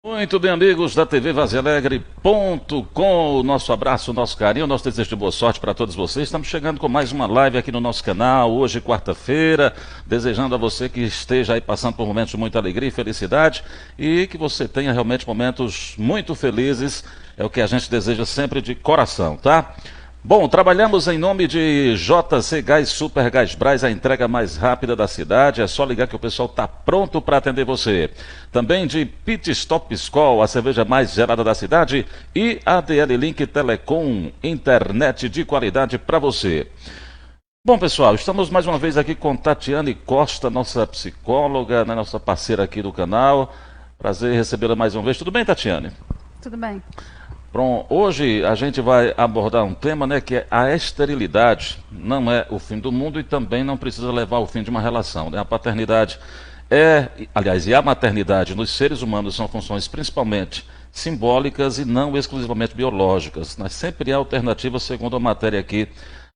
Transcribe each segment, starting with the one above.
Muito bem, amigos da TV Vazealegre.com, o nosso abraço, o nosso carinho, o nosso desejo de boa sorte para todos vocês. Estamos chegando com mais uma live aqui no nosso canal, hoje, quarta-feira, desejando a você que esteja aí passando por momentos de muita alegria e felicidade e que você tenha realmente momentos muito felizes, é o que a gente deseja sempre de coração, tá? Bom, trabalhamos em nome de JC Gás Super Gás Brás, a entrega mais rápida da cidade. É só ligar que o pessoal está pronto para atender você. Também de Pit Stop Skol, a cerveja mais gelada da cidade. E ADL Link Telecom, internet de qualidade para você. Bom, pessoal, estamos mais uma vez aqui com Tatiane Costa, nossa psicóloga, né, nossa parceira aqui do canal. Prazer em recebê-la mais uma vez. Tudo bem, Tatiane? Tudo bem. Bom, hoje a gente vai abordar um tema, né, que é a esterilidade. Não é o fim do mundo e também não precisa levar ao fim de uma relação, né? A paternidade aliás, e a maternidade nos seres humanos são funções principalmente simbólicas e não exclusivamente biológicas. Mas sempre há alternativas, segundo a matéria aqui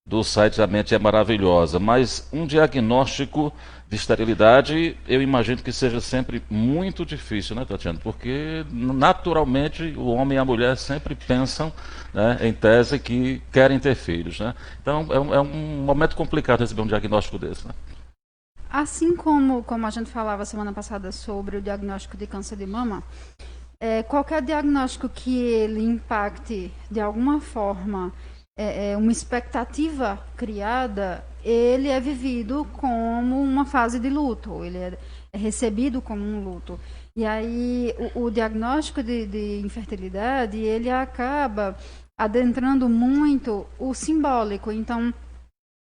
do site A Mente é Maravilhosa. Mas um diagnóstico de esterilidade, eu imagino que seja sempre muito difícil, né, Tatiana? Porque naturalmente o homem e a mulher sempre pensam, né, em tese que querem ter filhos, né? Então é um momento complicado receber um diagnóstico desse, né? Assim como a gente falava semana passada sobre o diagnóstico de câncer de mama, qualquer diagnóstico que ele impacte de alguma forma uma expectativa criada, ele é vivido como uma fase de luto, ele é recebido como um luto. E aí o diagnóstico de infertilidade, ele acaba adentrando muito o simbólico. Então,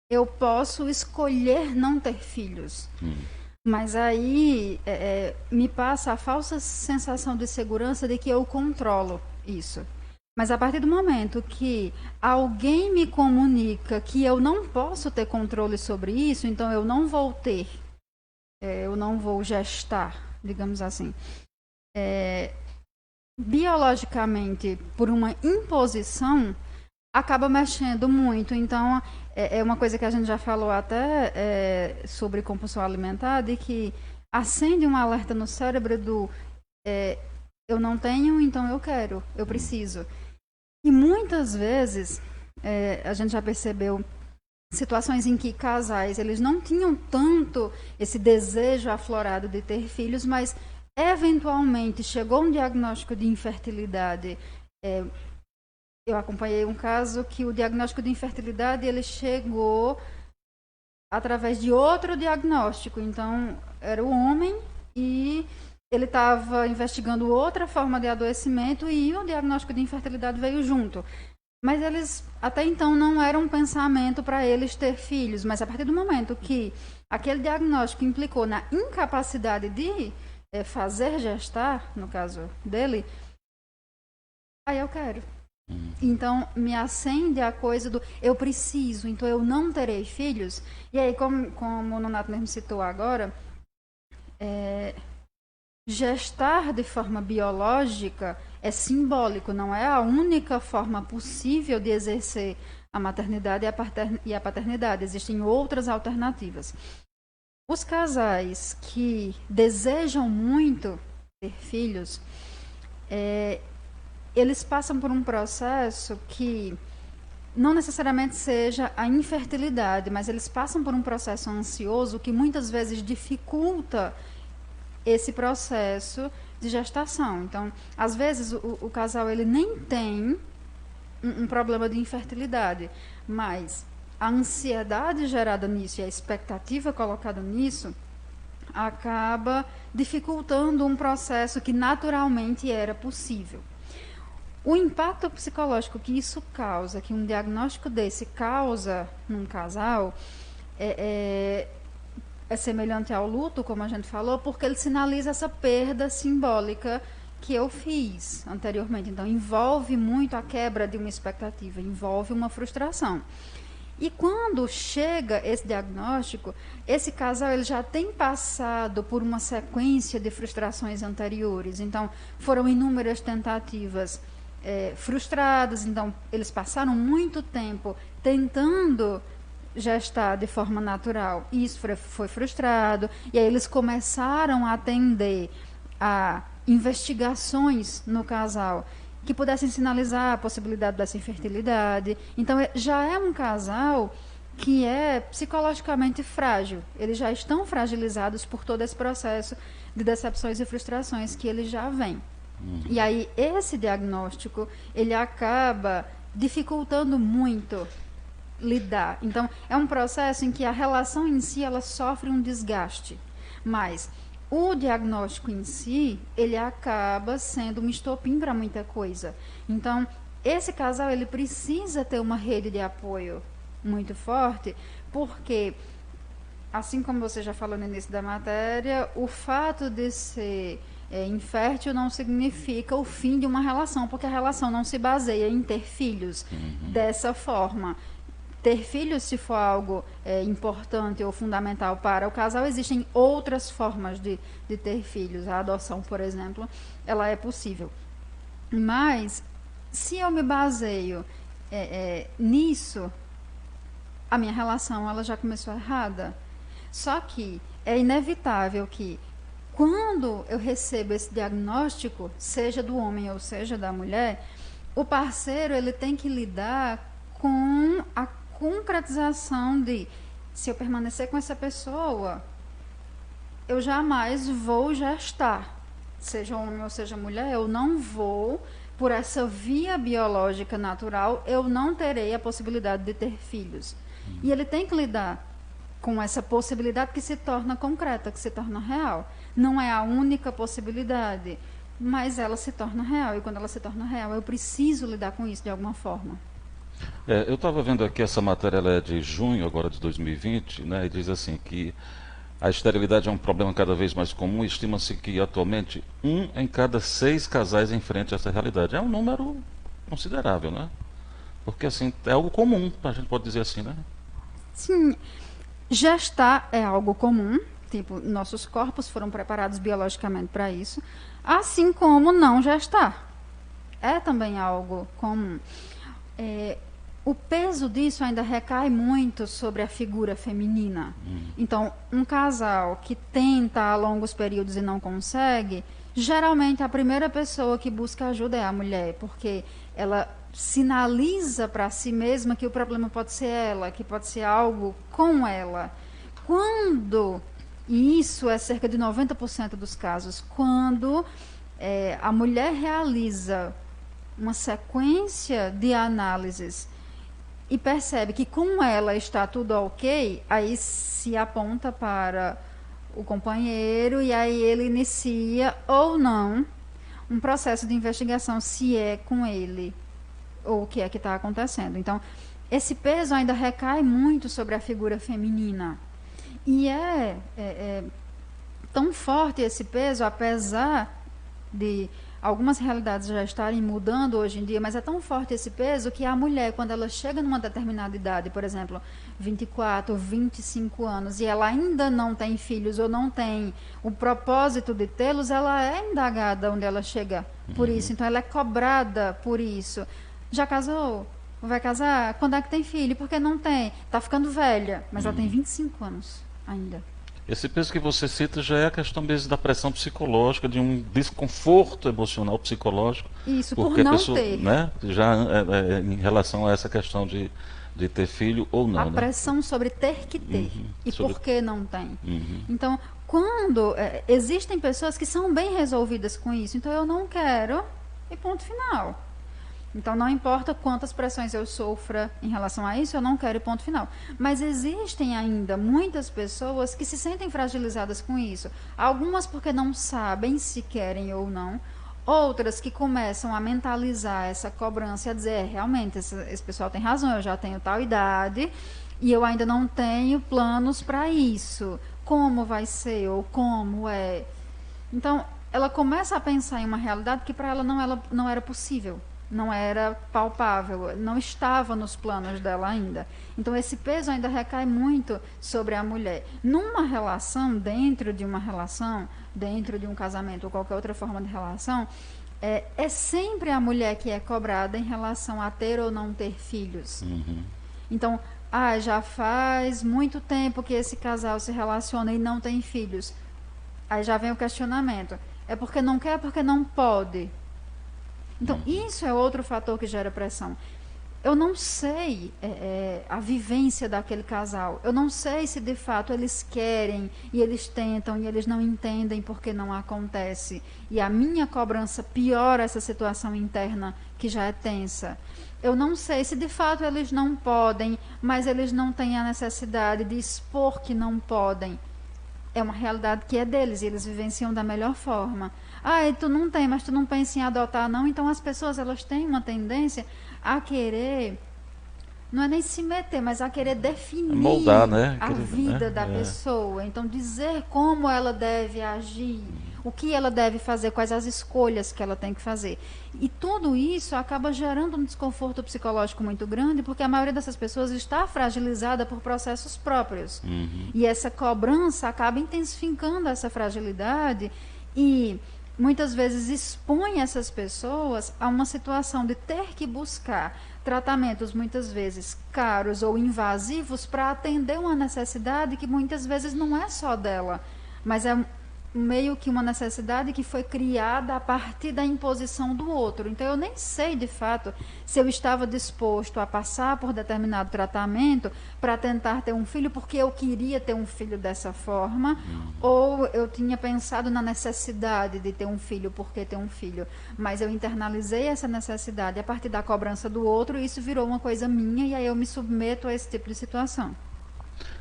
eu posso escolher não ter filhos. Mas aí me passa a falsa sensação de segurança de que eu controlo isso. Mas a partir do momento que alguém me comunica que eu não posso ter controle sobre isso, então eu não vou ter, eu não vou gestar, digamos assim. Biologicamente, por uma imposição, acaba mexendo muito. Então, é uma coisa que a gente já falou até sobre compulsão alimentar, de que acende um alerta no cérebro do eu não tenho, então eu quero, eu preciso. E muitas vezes a gente já percebeu situações em que casais eles não tinham tanto esse desejo aflorado de ter filhos, mas eventualmente chegou um diagnóstico de infertilidade. Eu acompanhei um caso que o diagnóstico de infertilidade ele chegou através de outro diagnóstico. Então, era o homem e ele estava investigando outra forma de adoecimento e o diagnóstico de infertilidade veio junto. Mas eles, até então, não era um pensamento para eles ter filhos. Mas a partir do momento que aquele diagnóstico implicou na incapacidade de fazer gestar, no caso dele, aí eu quero. Então, me acende a coisa do eu preciso, então eu não terei filhos. E aí, como o Nonato mesmo citou agora, gestar de forma biológica é simbólico, não é a única forma possível de exercer a maternidade e a paternidade. Existem outras alternativas. Os casais que desejam muito ter filhos, eles passam por um processo que não necessariamente seja a infertilidade, mas eles passam por um processo ansioso que muitas vezes dificulta esse processo de gestação. Então, às vezes, o casal ele nem tem um problema de infertilidade, mas a ansiedade gerada nisso e a expectativa colocada nisso acaba dificultando um processo que naturalmente era possível. O impacto psicológico que isso causa, que um diagnóstico desse causa num casal, é semelhante ao luto, como a gente falou, porque ele sinaliza essa perda simbólica que eu fiz anteriormente. Então, envolve muito a quebra de uma expectativa, envolve uma frustração. E quando chega esse diagnóstico, esse casal ele já tem passado por uma sequência de frustrações anteriores. Então, foram inúmeras tentativas frustradas, então eles passaram muito tempo tentando gestar de forma natural, e isso foi frustrado, e aí eles começaram a tender a investigações no casal que pudessem sinalizar a possibilidade dessa infertilidade. Então, já é um casal que é psicologicamente frágil. Eles já estão fragilizados por todo esse processo de decepções e frustrações que eles já vêm. E aí, esse diagnóstico, ele acaba dificultando muito lidar. Então, é um processo em que a relação em si, ela sofre um desgaste. Mas o diagnóstico em si, ele acaba sendo um estopim para muita coisa. Então, esse casal, ele precisa ter uma rede de apoio muito forte, porque, assim como você já falou no início da matéria, o fato de ser infértil não significa o fim de uma relação, porque a relação não se baseia em ter filhos dessa forma. Ter filhos, se for algo importante ou fundamental para o casal, existem outras formas de ter filhos. A adoção, por exemplo, ela é possível. Mas, se eu me baseio nisso, a minha relação ela já começou errada. Só que é inevitável que, quando eu recebo esse diagnóstico, seja do homem ou seja da mulher, o parceiro ele tem que lidar com a concretização de, se eu permanecer com essa pessoa, eu jamais vou gestar, seja homem ou seja mulher, eu não vou, por essa via biológica natural, eu não terei a possibilidade de ter filhos. E ele tem que lidar com essa possibilidade que se torna concreta, que se torna real. Não é a única possibilidade, mas ela se torna real. E quando ela se torna real, eu preciso lidar com isso de alguma forma. Eu estava vendo aqui, essa matéria ela é de junho agora de 2020, né, e diz assim que a esterilidade é um problema cada vez mais comum. Estima-se que atualmente 1 em cada 6 casais enfrenta essa realidade. É um número considerável, né? Porque assim, é algo comum, a gente pode dizer assim, né? Sim, gestar é algo comum, tipo, nossos corpos foram preparados biologicamente para isso, assim como não gestar. É também algo comum. O peso disso ainda recai muito sobre a figura feminina. Então, um casal que tenta a longos períodos e não consegue, geralmente a primeira pessoa que busca ajuda é a mulher, porque ela sinaliza para si mesma que o problema pode ser ela, que pode ser algo com ela. E isso é cerca de 90% dos casos, quando a mulher realiza uma sequência de análises e percebe que com ela está tudo ok, aí se aponta para o companheiro e aí ele inicia ou não um processo de investigação se é com ele ou o que é que está acontecendo. Então, esse peso ainda recai muito sobre a figura feminina. E é tão forte esse peso, apesar de algumas realidades já estarem mudando hoje em dia, mas é tão forte esse peso que a mulher, quando ela chega numa determinada idade, por exemplo, 24, 25 anos, e ela ainda não tem filhos ou não tem o propósito de tê-los, ela é indagada onde ela chega por isso. Então, ela é cobrada por isso. Já casou? Vai casar? Quando é que tem filho? Porque não tem. Está ficando velha, mas ela tem 25 anos ainda. Esse peso que você cita já é a questão mesmo da pressão psicológica, de um desconforto emocional psicológico. Isso, porque por não a pessoa, ter. né, já em relação a essa questão de ter filho ou não. A pressão sobre ter que ter. E por que não tem. Então, quando existem pessoas que são bem resolvidas com isso, então eu não quero e ponto final. Então, não importa quantas pressões eu sofra em relação a isso, eu não quero e ponto final. Mas existem ainda muitas pessoas que se sentem fragilizadas com isso. Algumas porque não sabem se querem ou não. Outras que começam a mentalizar essa cobrança e a dizer, realmente, esse pessoal tem razão, eu já tenho tal idade e eu ainda não tenho planos para isso. Como vai ser ou como é? Então, ela começa a pensar em uma realidade que para ela não era possível. Não era palpável, não estava nos planos dela ainda. Então, esse peso ainda recai muito sobre a mulher. Numa relação, dentro de um casamento ou qualquer outra forma de relação, é sempre a mulher que é cobrada em relação a ter ou não ter filhos. Então, já faz muito tempo que esse casal se relaciona e não tem filhos. Aí já vem o questionamento. é porque não quer, é porque não pode. Então, isso é outro fator que gera pressão. Eu não sei a vivência daquele casal. Eu não sei se de fato eles querem e eles tentam e eles não entendem porque não acontece. E a minha cobrança piora essa situação interna que já é tensa. Eu não sei se de fato eles não podem, mas eles não têm a necessidade de expor que não podem. É uma realidade que é deles e eles vivenciam da melhor forma. Ah, e tu não tem, mas tu não pensa em adotar, não. Então as pessoas elas têm uma tendência a querer, não é nem se meter, mas a querer definir Moldar, né? a vida da pessoa. Então dizer como ela deve agir, o que ela deve fazer, quais as escolhas que ela tem que fazer. E tudo isso acaba gerando um desconforto psicológico muito grande, porque a maioria dessas pessoas está fragilizada por processos próprios. E essa cobrança acaba intensificando essa fragilidade e muitas vezes expõe essas pessoas a uma situação de ter que buscar tratamentos muitas vezes caros ou invasivos para atender uma necessidade que muitas vezes não é só dela, mas é meio que uma necessidade que foi criada a partir da imposição do outro. Então eu nem sei de fato se eu estava disposto a passar por determinado tratamento para tentar ter um filho porque eu queria ter um filho dessa forma, ou eu tinha pensado na necessidade de ter um filho porque ter um filho, mas eu internalizei essa necessidade a partir da cobrança do outro e isso virou uma coisa minha e aí eu me submeto a esse tipo de situação.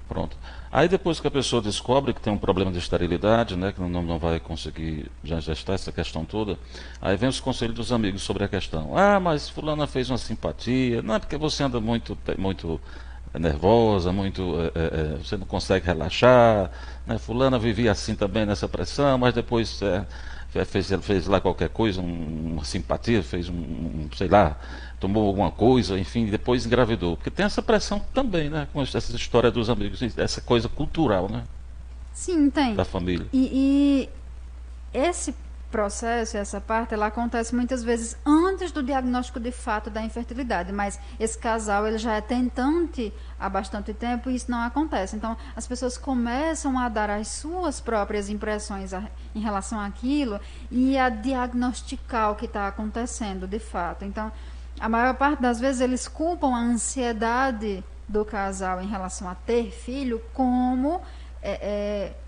Pronto. Aí depois que a pessoa descobre que tem um problema de esterilidade, né, que não vai conseguir já gestar essa questão toda, aí vem os conselhos dos amigos sobre a questão. Ah, mas fulana fez uma simpatia, não é porque você anda muito nervosa, você não consegue relaxar, né, fulana vivia assim também nessa pressão, mas depois fez lá qualquer coisa, uma simpatia, fez sei lá, tomou alguma coisa, enfim, depois engravidou. Porque tem essa pressão também, né? Com essa história dos amigos, essa coisa cultural, né? Sim, tem. Da família. E esse processo, essa parte, ela acontece muitas vezes antes do diagnóstico de fato da infertilidade, mas esse casal ele já é tentante há bastante tempo e isso não acontece. Então, as pessoas começam a dar as suas próprias impressões em relação àquilo e a diagnosticar o que está acontecendo de fato. Então, a maior parte das vezes eles culpam a ansiedade do casal em relação a ter filho como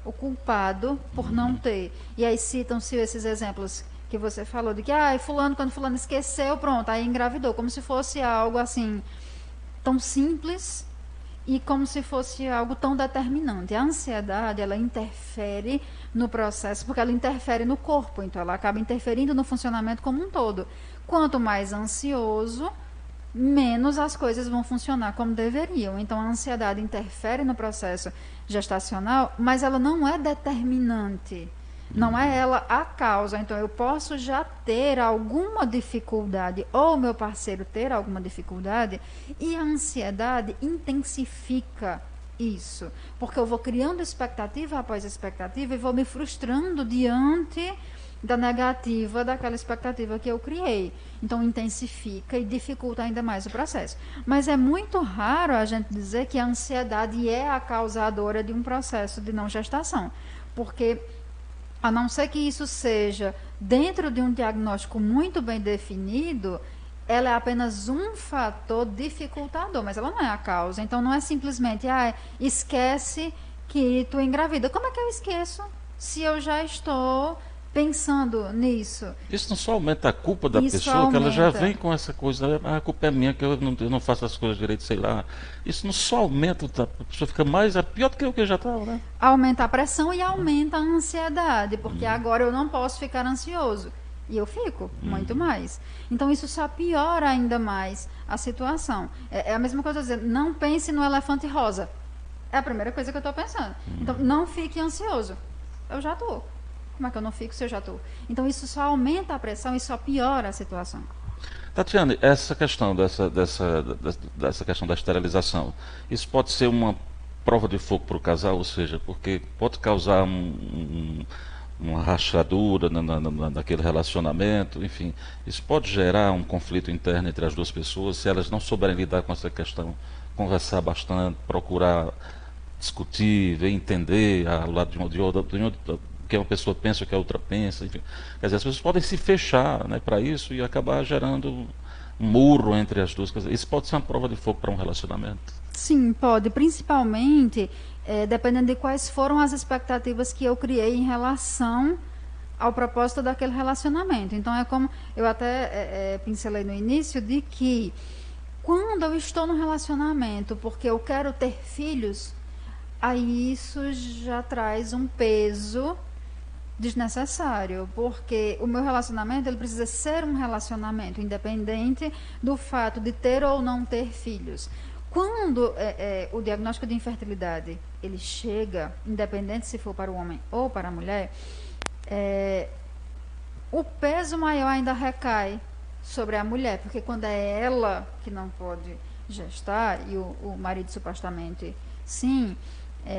o culpado por não ter. E aí citam-se esses exemplos que você falou, de que fulano, quando fulano esqueceu, pronto, aí engravidou, como se fosse algo assim, tão simples e como se fosse algo tão determinante. A ansiedade, ela interfere no processo, porque ela interfere no corpo, então ela acaba interferindo no funcionamento como um todo. Quanto mais ansioso, menos as coisas vão funcionar como deveriam. Então, a ansiedade interfere no processo gestacional, mas ela não é determinante. Não é ela a causa. Então, eu posso já ter alguma dificuldade, ou meu parceiro ter alguma dificuldade, e a ansiedade intensifica isso. Porque eu vou criando expectativa após expectativa e vou me frustrando diante da negativa daquela expectativa que eu criei. Então intensifica e dificulta ainda mais o processo. Mas é muito raro a gente dizer que a ansiedade é a causadora de um processo de não gestação, porque a não ser que isso seja dentro de um diagnóstico muito bem definido, ela é apenas um fator dificultador, mas ela não é a causa. Então não é simplesmente, esquece que tu engravida. Como é que eu esqueço se eu já estou pensando nisso? Isso não só aumenta a culpa da pessoa, que ela já vem com essa coisa, a culpa é minha, que eu não faço as coisas direito, sei lá. Isso não só aumenta, a pessoa fica pior do que o que já estava, né? Aumenta a pressão e aumenta a ansiedade, porque agora eu não posso ficar ansioso. E eu fico muito mais. Então isso só piora ainda mais a situação. É a mesma coisa dizer, não pense no elefante rosa. É a primeira coisa que eu estou pensando. Então não fique ansioso. Eu já estou. Como é que eu não fico se eu já estou? Então isso só aumenta a pressão e só piora a situação. Tatiane, essa questão dessa questão da esterilização, isso pode ser uma prova de fogo para o casal, ou seja, porque pode causar uma rachadura naquele relacionamento, enfim, isso pode gerar um conflito interno entre as duas pessoas, se elas não souberem lidar com essa questão, conversar bastante, procurar discutir, ver, entender ao lado que uma pessoa pensa, o que a outra pensa, enfim. Quer dizer, as pessoas podem se fechar, né, para isso e acabar gerando um muro entre as duas. Quer dizer, isso pode ser uma prova de fogo para um relacionamento. Sim, pode, principalmente dependendo de quais foram as expectativas que eu criei em relação ao propósito daquele relacionamento. Então é como eu até pincelei no início de que quando eu estou num relacionamento porque eu quero ter filhos, aí isso já traz um peso desnecessário, porque o meu relacionamento ele precisa ser um relacionamento independente do fato de ter ou não ter filhos. Quando o diagnóstico de infertilidade ele chega, independente se for para o homem ou para a mulher, o peso maior ainda recai sobre a mulher, porque quando é ela que não pode gestar e o marido supostamente sim,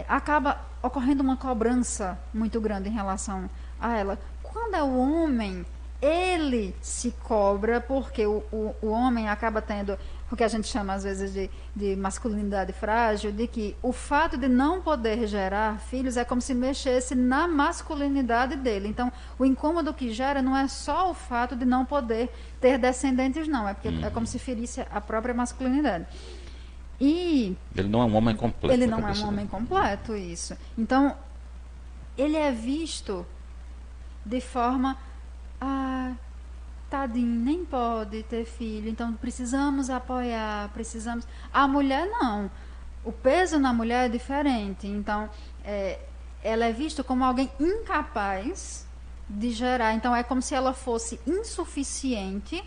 acaba ocorrendo uma cobrança muito grande em relação a ela. Quando é o homem, ele se cobra, porque o homem acaba tendo o que a gente chama às vezes de masculinidade frágil, de que o fato de não poder gerar filhos é como se mexesse na masculinidade dele. Então, o incômodo que gera não é só o fato de não poder ter descendentes, não, é porque é como se ferisse a própria masculinidade. E ele não é um homem completo. Ele não é um homem completo, isso. Então, ele é visto de forma... tadinho, nem pode ter filho, então precisamos apoiar, precisamos... A mulher não. O peso na mulher é diferente. Então, ela é vista como alguém incapaz de gerar. Então, é como se ela fosse insuficiente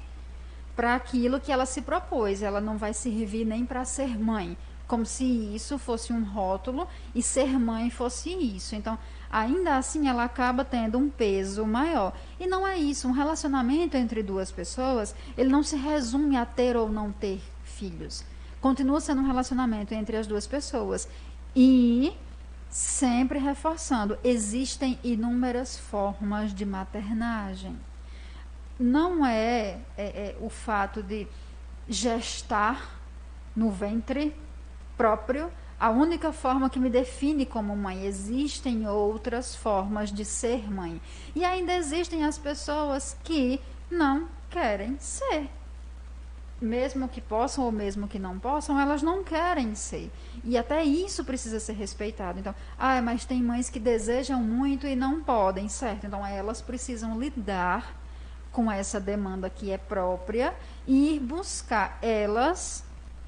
para aquilo que ela se propôs. Ela não vai servir nem para ser mãe, como se isso fosse um rótulo e ser mãe fosse isso. Então, ainda assim, ela acaba tendo um peso maior. E não é isso. Um relacionamento entre duas pessoas, ele não se resume a ter ou não ter filhos. Continua sendo um relacionamento entre as duas pessoas. E, sempre reforçando, existem inúmeras formas de maternagem. Não é o fato de gestar no ventre próprio a única forma que me define como mãe. Existem outras formas de ser mãe. E ainda existem as pessoas que não querem ser. Mesmo que possam ou mesmo que não possam, elas não querem ser. E até isso precisa ser respeitado. Então, mas tem mães que desejam muito e não podem, certo? Então, elas precisam lidar com essa demanda que é própria e ir buscar elas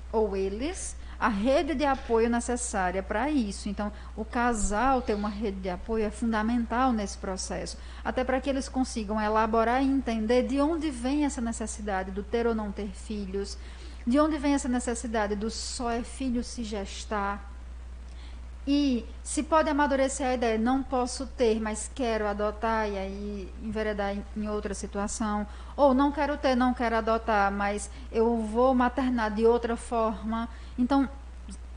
ou eles a rede de apoio necessária para isso. Então, o casal ter uma rede de apoio é fundamental nesse processo, até para que eles consigam elaborar e entender de onde vem essa necessidade do ter ou não ter filhos, de onde vem essa necessidade do só é filho se gestar. E se pode amadurecer a ideia, não posso ter, mas quero adotar, e aí enveredar em outra situação. Ou não quero ter, não quero adotar, mas eu vou maternar de outra forma. Então,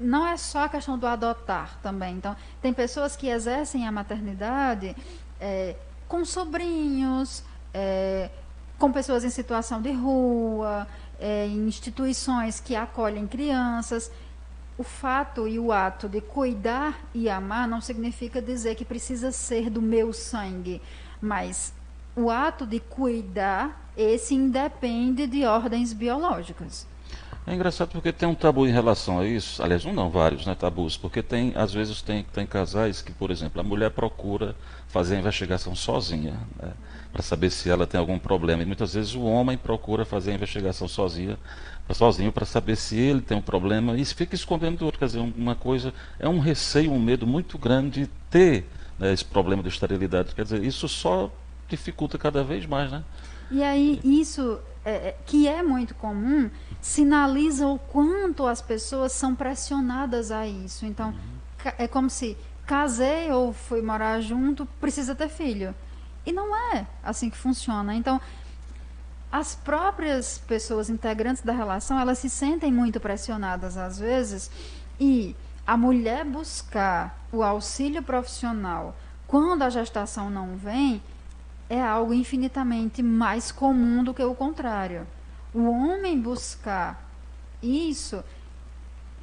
não é só a questão do adotar também. Então, tem pessoas que exercem a maternidade com sobrinhos, com pessoas em situação de rua, em instituições que acolhem crianças. O fato e o ato de cuidar e amar não significa dizer que precisa ser do meu sangue, mas o ato de cuidar, esse independe de ordens biológicas. É engraçado porque tem um tabu em relação a isso, aliás, um não, vários, né, tabus, porque às vezes tem casais que, por exemplo, a mulher procura fazer a investigação sozinha, né, para saber se ela tem algum problema, e muitas vezes o homem procura fazer a investigação sozinho para saber se ele tem um problema e se fica escondendo do outro. Quer dizer, uma coisa, é um receio, um medo muito grande de ter, né, esse problema de esterilidade. Quer dizer, isso só dificulta cada vez mais, né? E aí, isso, que é muito comum, sinaliza o quanto as pessoas são pressionadas a isso. Então, é como se casei ou fui morar junto, precisa ter filho. E não é assim que funciona. Então, as próprias pessoas integrantes da relação, elas se sentem muito pressionadas às vezes, e a mulher buscar o auxílio profissional quando a gestação não vem é algo infinitamente mais comum do que o contrário. O homem buscar isso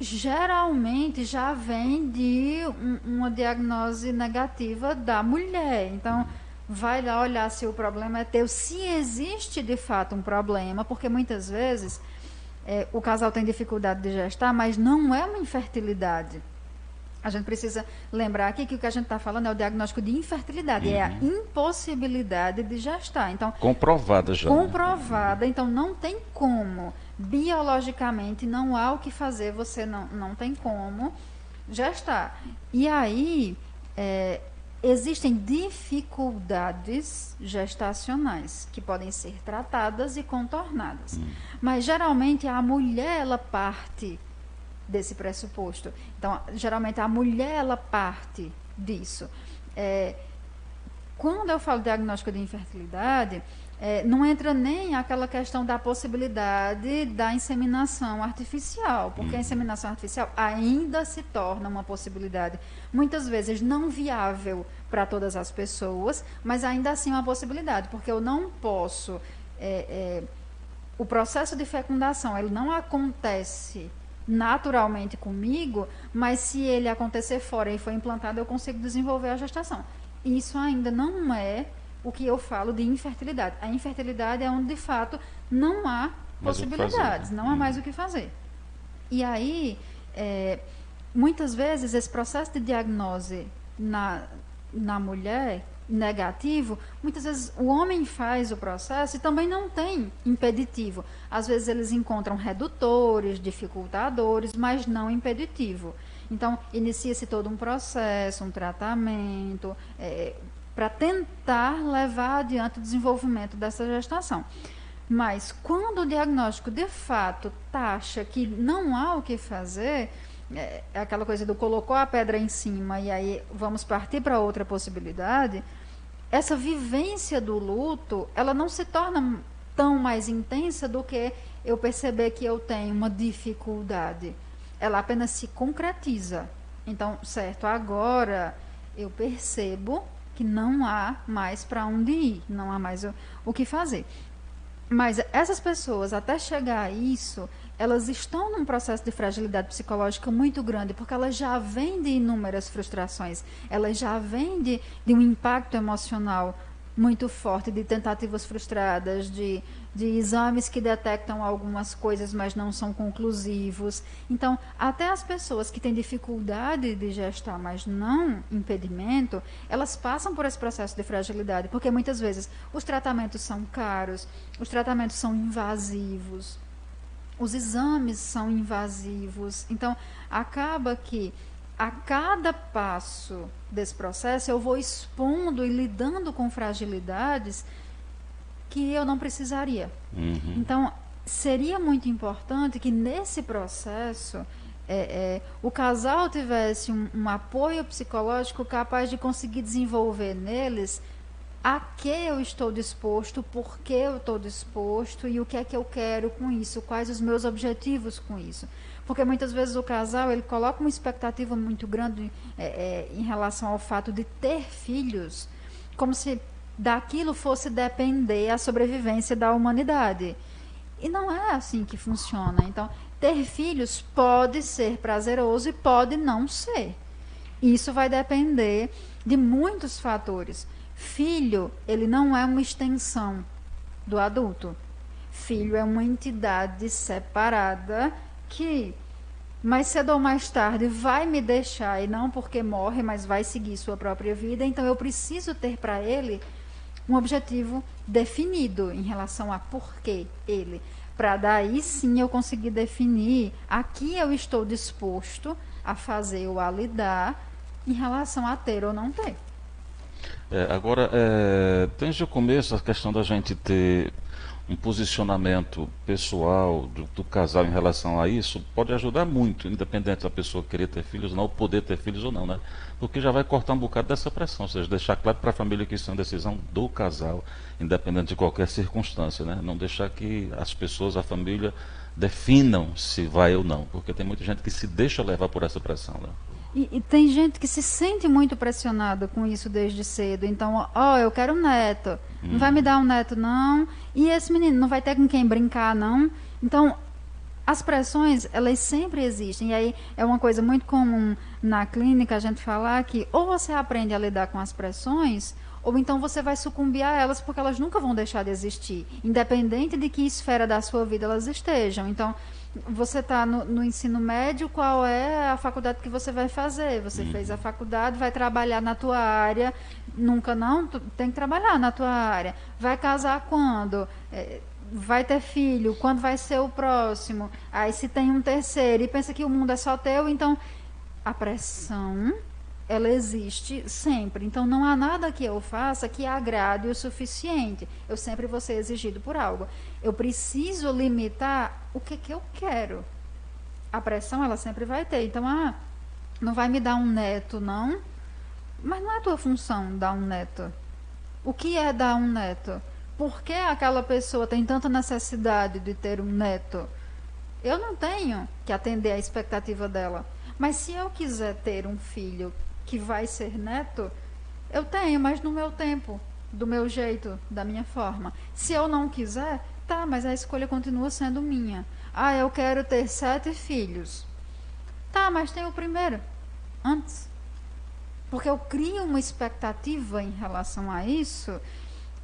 geralmente já vem de uma diagnose negativa da mulher. Então, vai lá olhar se o problema é teu, se existe de fato um problema, porque muitas vezes o casal tem dificuldade de gestar, mas não é uma infertilidade. A gente precisa lembrar aqui que o que a gente está falando é o diagnóstico de infertilidade, é a impossibilidade de gestar. Então, comprovada já. Comprovada, então não tem como. Biologicamente não há o que fazer, você não tem como gestar. E aí, existem dificuldades gestacionais que podem ser tratadas e contornadas. Mas geralmente a mulher ela parte desse pressuposto. Então, geralmente a mulher ela parte disso. Quando eu falo diagnóstico de infertilidade, não entra nem aquela questão da possibilidade da inseminação artificial, porque a inseminação artificial ainda se torna uma possibilidade, muitas vezes não viável para todas as pessoas, mas ainda assim uma possibilidade, porque eu não posso... o processo de fecundação, ele não acontece naturalmente comigo, mas se ele acontecer fora e for implantado, eu consigo desenvolver a gestação. Isso ainda não é o que eu falo de infertilidade. A infertilidade é onde, de fato, não há possibilidades, não há mais o que fazer. E aí, muitas vezes, esse processo de diagnose na mulher negativo, muitas vezes o homem faz o processo e também não tem impeditivo. Às vezes eles encontram redutores, dificultadores, mas não impeditivo. Então, inicia-se todo um processo, um tratamento, para tentar levar adiante o desenvolvimento dessa gestação. Mas, quando o diagnóstico, de fato, taxa que não há o que fazer, é aquela coisa do colocou a pedra em cima e aí vamos partir para outra possibilidade, essa vivência do luto, ela não se torna tão mais intensa do que eu perceber que eu tenho uma dificuldade. Ela apenas se concretiza. Então, certo, agora eu percebo que não há mais para onde ir, não há mais o que fazer. Mas essas pessoas, até chegar a isso, elas estão num processo de fragilidade psicológica muito grande, porque elas já vêm de inúmeras frustrações, elas já vêm de um impacto emocional muito forte, de tentativas frustradas, de exames que detectam algumas coisas, mas não são conclusivos. Então, até as pessoas que têm dificuldade de gestar, mas não impedimento, elas passam por esse processo de fragilidade, porque muitas vezes os tratamentos são caros, os tratamentos são invasivos, os exames são invasivos. Então, acaba que a cada passo desse processo eu vou expondo e lidando com fragilidades que eu não precisaria. Então, seria muito importante que nesse processo o casal tivesse um apoio psicológico capaz de conseguir desenvolver neles a que eu estou disposto, por que eu estou disposto e o que é que eu quero com isso, quais os meus objetivos com isso. Porque muitas vezes o casal ele coloca uma expectativa muito grande em relação ao fato de ter filhos, como se daquilo fosse depender a sobrevivência da humanidade. E não é assim que funciona. Então, ter filhos pode ser prazeroso e pode não ser. Isso vai depender de muitos fatores. Filho, ele não é uma extensão do adulto. Filho é uma entidade separada que, mais cedo ou mais tarde, vai me deixar, e não porque morre, mas vai seguir sua própria vida. Então, eu preciso ter para ele um objetivo definido em relação a por que ele. Para daí, sim, eu conseguir definir a que eu estou disposto a fazer ou a lidar em relação a ter ou não ter. Agora, desde o começo, a questão da gente ter um posicionamento pessoal do casal em relação a isso pode ajudar muito, independente da pessoa querer ter filhos ou não, ou poder ter filhos ou não, né? Porque já vai cortar um bocado dessa pressão, ou seja, deixar claro para a família que isso é uma decisão do casal, independente de qualquer circunstância, né? Não deixar que as pessoas, a família, definam se vai ou não, porque tem muita gente que se deixa levar por essa pressão, né? E tem gente que se sente muito pressionada com isso desde cedo. Então, eu quero um neto. Não vai me dar um neto, não. E esse menino não vai ter com quem brincar, não. Então, As pressões, elas sempre existem. E aí é uma coisa muito comum na clínica a gente falar que ou você aprende a lidar com as pressões, ou então você vai sucumbir a elas, porque elas nunca vão deixar de existir, independente de que esfera da sua vida elas estejam. Então, você está no ensino médio, qual é a faculdade que você vai fazer? Você fez a faculdade, vai trabalhar na tua área, nunca não, tem que trabalhar na tua área. Vai casar quando? Vai ter filho, quando vai ser o próximo? Aí se tem um terceiro e pensa que o mundo é só teu, então a pressão, ela existe sempre. Então não há nada que eu faça que agrade o suficiente. Eu sempre vou ser exigido por algo. Eu preciso limitar o que eu quero. A pressão, ela sempre vai ter. Então, não vai me dar um neto, não. Mas não é tua função dar um neto. O que é dar um neto? Por que aquela pessoa tem tanta necessidade de ter um neto? Eu não tenho que atender à expectativa dela. Mas se eu quiser ter um filho que vai ser neto, eu tenho, mas no meu tempo, do meu jeito, da minha forma. Se eu não quiser, tá, mas a escolha continua sendo minha. Eu quero ter 7 filhos. Tá, mas tem o primeiro, antes. Porque eu crio uma expectativa em relação a isso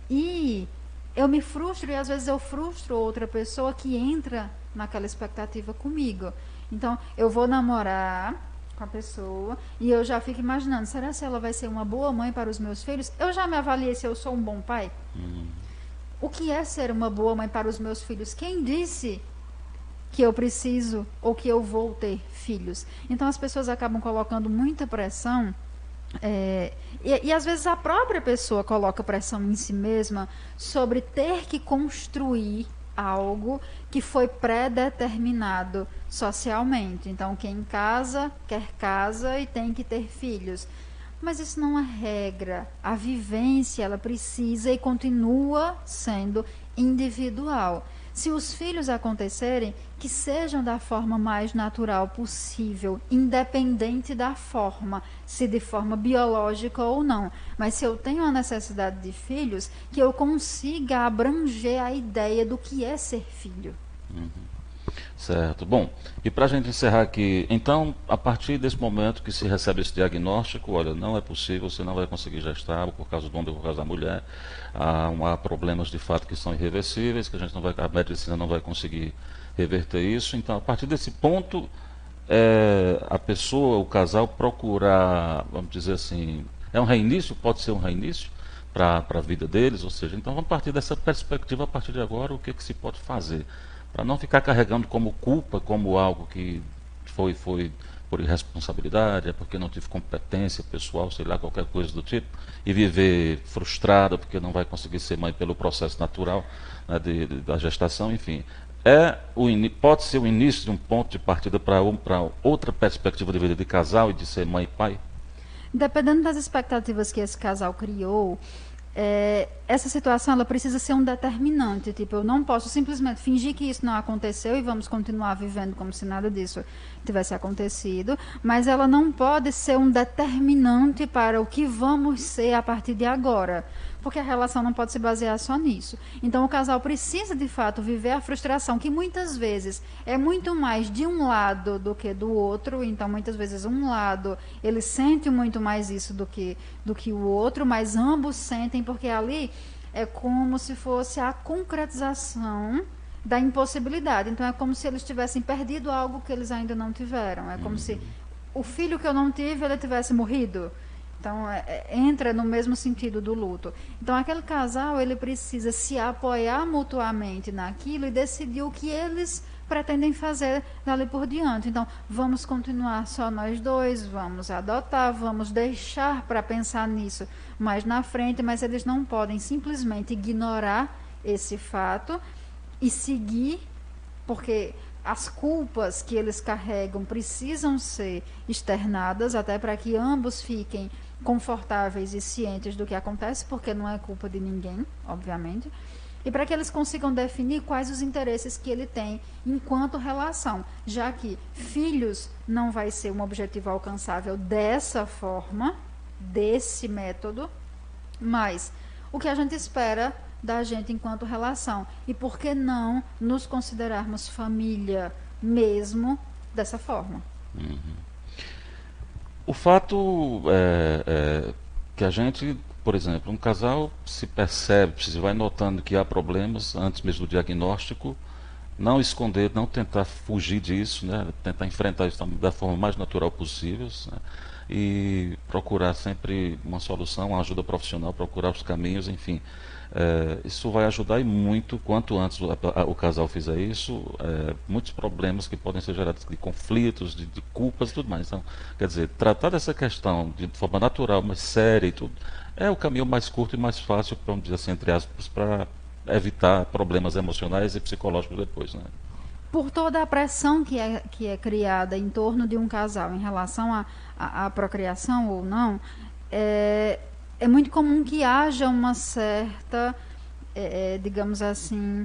e eu me frustro e às vezes eu frustro outra pessoa que entra naquela expectativa comigo. Então, eu vou namorar com a pessoa e eu já fico imaginando, será que ela vai ser uma boa mãe para os meus filhos? Eu já me avaliei se eu sou um bom pai? O que é ser uma boa mãe para os meus filhos? Quem disse que eu preciso ou que eu vou ter filhos? Então as pessoas acabam colocando muita pressão e às vezes a própria pessoa coloca pressão em si mesma sobre ter que construir algo que foi pré-determinado socialmente. Então, quem casa, quer casa e tem que ter filhos. Mas isso não é regra. A vivência, ela precisa e continua sendo individual. Se os filhos acontecerem, que sejam da forma mais natural possível, independente da forma, se de forma biológica ou não. Mas se eu tenho a necessidade de filhos, que eu consiga abranger a ideia do que é ser filho. Certo. Bom, e para a gente encerrar aqui, então, a partir desse momento que se recebe esse diagnóstico, olha, não é possível, você não vai conseguir gestar por causa do homem ou por causa da mulher, há problemas de fato que são irreversíveis, que a medicina não vai conseguir reverter isso. Então, a partir desse ponto, a pessoa, o casal, procurar, vamos dizer assim, é um reinício, pode ser um reinício para a vida deles, ou seja, então vamos partir dessa perspectiva, a partir de agora, o que se pode fazer? Para não ficar carregando como culpa, como algo que foi por irresponsabilidade, é porque não tive competência pessoal, sei lá, qualquer coisa do tipo, e viver frustrado porque não vai conseguir ser mãe pelo processo natural, né, da gestação, enfim. Pode ser o início de um ponto de partida para outra perspectiva de vida de casal e de ser mãe e pai? Dependendo das expectativas que esse casal criou, essa situação ela precisa ser um determinante. Tipo, eu não posso simplesmente fingir que isso não aconteceu e vamos continuar vivendo como se nada disso tivesse acontecido, mas ela não pode ser um determinante para o que vamos ser a partir de agora, porque a relação não pode se basear só nisso. Então o casal precisa de fato viver a frustração, que muitas vezes é muito mais de um lado do que do outro. Então muitas vezes um lado ele sente muito mais isso do que o outro, mas ambos sentem, porque ali é como se fosse a concretização da impossibilidade. Então é como se eles tivessem perdido algo que eles ainda não tiveram. É como se o filho que eu não tive, ele tivesse morrido. Então entra no mesmo sentido do luto. Então aquele casal, ele precisa se apoiar mutuamente naquilo e decidir o que eles pretendem fazer dali por diante. Então vamos continuar só nós dois, vamos adotar, vamos deixar para pensar nisso mais na frente, mas eles não podem simplesmente ignorar esse fato e seguir, porque as culpas que eles carregam precisam ser externadas, até para que ambos fiquem confortáveis e cientes do que acontece, porque não é culpa de ninguém, obviamente, e para que eles consigam definir quais os interesses que ele tem enquanto relação, já que filhos não vai ser um objetivo alcançável dessa forma, desse método, mas o que a gente espera da gente enquanto relação, e por que não nos considerarmos família mesmo dessa forma. O fato é que a gente, por exemplo, um casal se percebe, se vai notando que há problemas antes mesmo do diagnóstico, não esconder, não tentar fugir disso, né? Tentar enfrentar isso da forma mais natural possível, né? E procurar sempre uma solução, uma ajuda profissional, procurar os caminhos, enfim. Isso vai ajudar e muito, quanto antes o casal fizer isso, muitos problemas que podem ser gerados de conflitos, de culpas e tudo mais. Então, quer dizer, tratar dessa questão de forma natural, mas séria e tudo, é o caminho mais curto e mais fácil, vamos dizer assim, entre aspas, para evitar problemas emocionais e psicológicos depois, né? Por toda a pressão que é criada em torno de um casal em relação à procriação ou não, é, é muito comum que haja uma certa, digamos assim,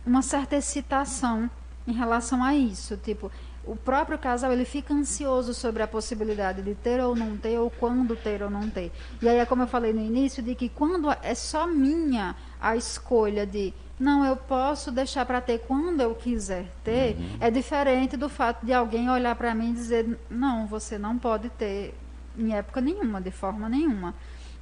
uma certa excitação em relação a isso. Tipo, o próprio casal ele fica ansioso sobre a possibilidade de ter ou não ter, ou quando ter ou não ter. E aí é como eu falei no início, de que quando é só minha a escolha de não, eu posso deixar para ter quando eu quiser ter, é diferente do fato de alguém olhar para mim e dizer, não, você não pode ter em época nenhuma, de forma nenhuma.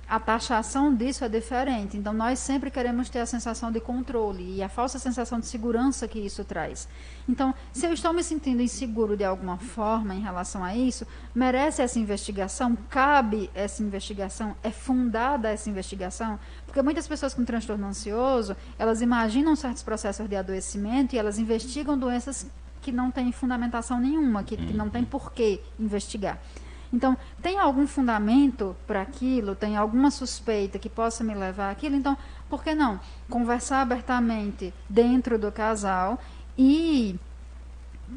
A taxação disso é diferente. Então, nós sempre queremos ter a sensação de controle e a falsa sensação de segurança que isso traz. Então, se eu estou me sentindo inseguro de alguma forma em relação a isso, merece essa investigação? Cabe essa investigação? É fundada essa investigação? Porque muitas pessoas com transtorno ansioso, elas imaginam certos processos de adoecimento e elas investigam doenças que não têm fundamentação nenhuma, que não tem por que investigar. Então, tem algum fundamento para aquilo? Tem alguma suspeita que possa me levar àquilo? Então, por que não conversar abertamente dentro do casal e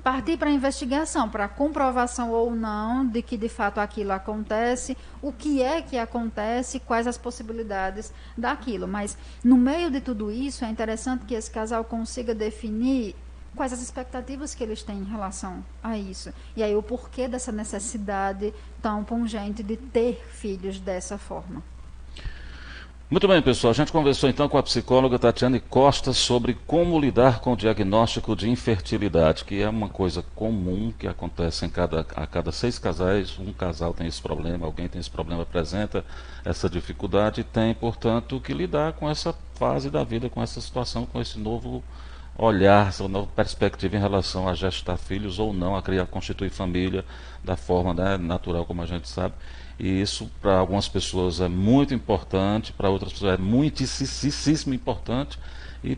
partir para a investigação, para a comprovação ou não de que de fato aquilo acontece, o que é que acontece, quais as possibilidades daquilo. Mas, no meio de tudo isso, é interessante que esse casal consiga definir quais as expectativas que eles têm em relação a isso. E aí o porquê dessa necessidade tão pungente de ter filhos dessa forma. Muito bem, pessoal. A gente conversou então com a psicóloga Tatiane Costa sobre como lidar com o diagnóstico de infertilidade, que é uma coisa comum que acontece a cada 6 casais, um casal tem esse problema, alguém tem esse problema, apresenta essa dificuldade e tem, portanto, que lidar com essa fase da vida, com essa situação, com esse novo olhar, essa nova perspectiva em relação a gestar filhos ou não, a criar, constituir família da forma, né, natural, como a gente sabe. E isso para algumas pessoas é muito importante, para outras pessoas é muitíssimo importante, e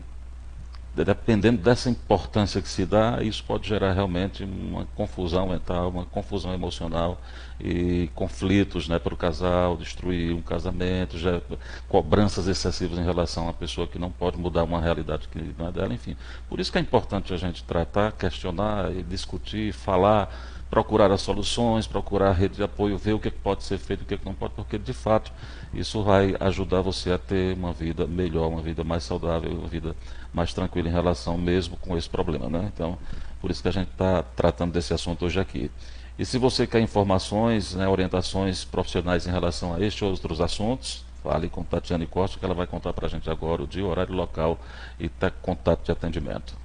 dependendo dessa importância que se dá, isso pode gerar realmente uma confusão mental, uma confusão emocional e conflitos, né, para o casal, destruir um casamento, já, cobranças excessivas em relação a uma pessoa que não pode mudar uma realidade que não é dela, enfim. Por isso que é importante a gente tratar, questionar, e discutir, falar, procurar as soluções, procurar a rede de apoio, ver o que pode ser feito e o que não pode, porque de fato isso vai ajudar você a ter uma vida melhor, uma vida mais saudável, uma vida mais tranquila em relação mesmo com esse problema, né? Então, por isso que a gente está tratando desse assunto hoje aqui. E se você quer informações, né, orientações profissionais em relação a este ou outros assuntos, fale com Tatiane Costa, que ela vai contar para a gente agora o dia, o horário, local e contato de atendimento.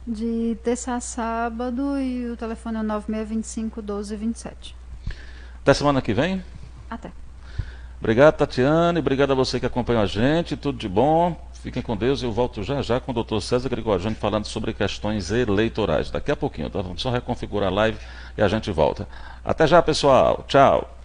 De terça a sábado e o telefone é 9625 1227. Até semana que vem. Até. Obrigado, Tatiane. Obrigado a você que acompanhou a gente. Tudo de bom. Fiquem com Deus. Eu volto já já com o Dr. César Gregoriani falando sobre questões eleitorais. Daqui a pouquinho, tá? Vamos só reconfigurar a live e a gente volta. Até já, pessoal. Tchau.